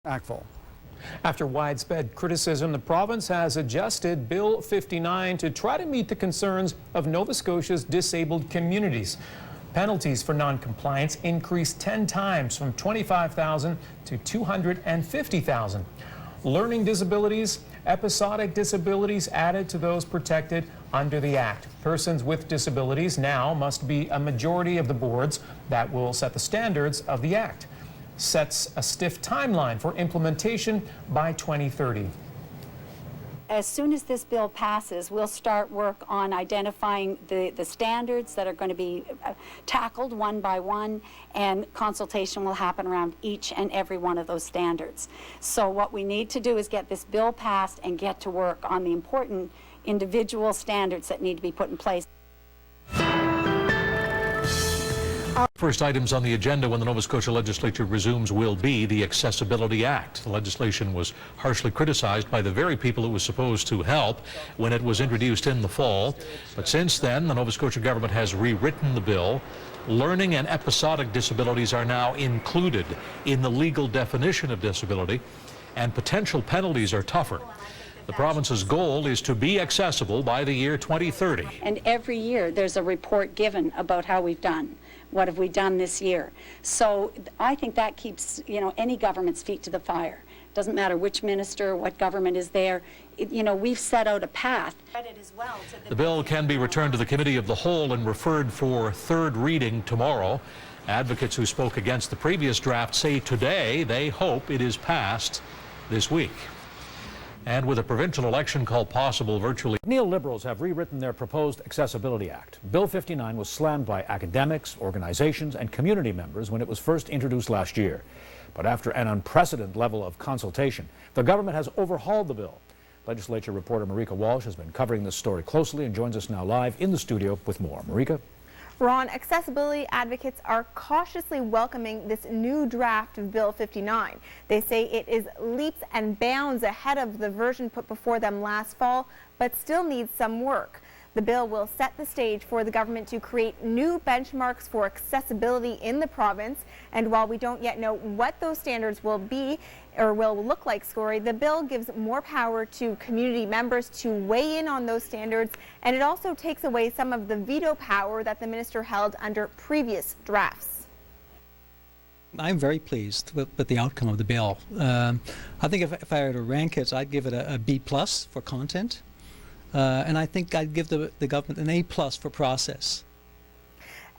impactful. After widespread criticism, the province has adjusted Bill 59 to try to meet the concerns of Nova Scotia's disabled communities. Penalties for non-compliance increased 10 times from $25,000 to $250,000. Learning disabilities, episodic disabilities added to those protected under the Act. Persons with disabilities now must be a majority of the boards that will set the standards of the Act. Sets a stiff timeline for implementation by 2030. As soon as this bill passes, we'll start work on identifying the standards that are going to be tackled one by one, and consultation will happen around each and every one of those standards. So what we need to do is get this bill passed and get to work on the important individual standards that need to be put in place. First items on the agenda when the Nova Scotia legislature resumes will be the Accessibility Act. The legislation was harshly criticized by the very people it was supposed to help when it was introduced in the fall. But since then, the Nova Scotia government has rewritten the bill. Learning and episodic disabilities are now included in the legal definition of disability, and potential penalties are tougher. The province's goal is to be accessible by the year 2030. And every year there's a report given about how we've done. What have we done this year? So I think that keeps, any government's feet to the fire. Doesn't matter which minister, what government is there. We've set out a path. The bill can be returned to the Committee of the Whole and referred for third reading tomorrow. Advocates who spoke against the previous draft say today they hope it is passed this week. And with a provincial election call possible virtually. Neoliberals have rewritten their proposed Accessibility Act. Bill 59 was slammed by academics, organizations, and community members when it was first introduced last year. But after an unprecedented level of consultation, the government has overhauled the bill. Legislature reporter Marika Walsh has been covering this story closely and joins us now live in the studio with more. Marika? Ron, accessibility advocates are cautiously welcoming this new draft of Bill 59. They say it is leaps and bounds ahead of the version put before them last fall, but still needs some work. The bill will set the stage for the government to create new benchmarks for accessibility in the province. And while we don't yet know what those standards will be or will look like, the bill gives more power to community members to weigh in on those standards. And it also takes away some of the veto power that the minister held under previous drafts. I'm very pleased with the outcome of the bill. I think if I were to rank it, I'd give it a B+ for content. And I think I'd give the government an A+ for process.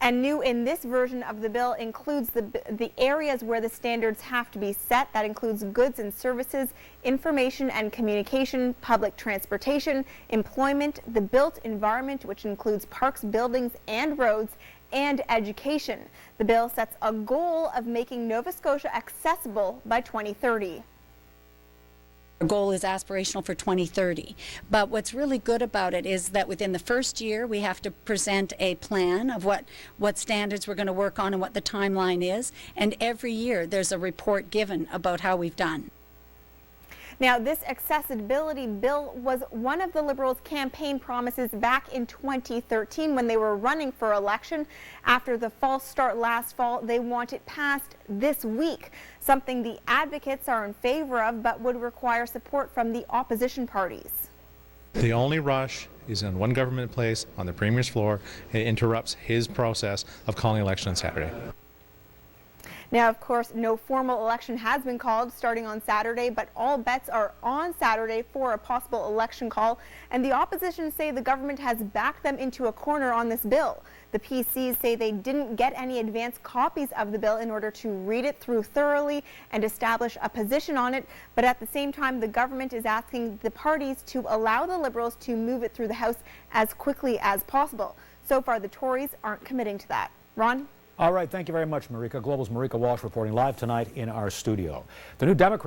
And new in this version of the bill includes the areas where the standards have to be set. That includes goods and services, information and communication, public transportation, employment, the built environment, which includes parks, buildings, and roads, and education. The bill sets a goal of making Nova Scotia accessible by 2030. Our goal is aspirational for 2030, but what's really good about it is that within the first year we have to present a plan of what standards we're going to work on and what the timeline is, and every year there's a report given about how we've done. Now, this accessibility bill was one of the Liberals' campaign promises back in 2013 when they were running for election. After the false start last fall, they want it passed this week, something the advocates are in favor of but would require support from the opposition parties. The only rush is in one government place on the Premier's floor. It interrupts his process of calling election on Saturday. Now, of course, no formal election has been called starting on Saturday, but all bets are on Saturday for a possible election call, and the opposition say the government has backed them into a corner on this bill. The PCs say they didn't get any advance copies of the bill in order to read it through thoroughly and establish a position on it, but at the same time, the government is asking the parties to allow the Liberals to move it through the House as quickly as possible. So far, the Tories aren't committing to that. Ron? All right, thank you very much, Marika. Globel's Marika Walsh reporting live tonight in our studio. The new Democrat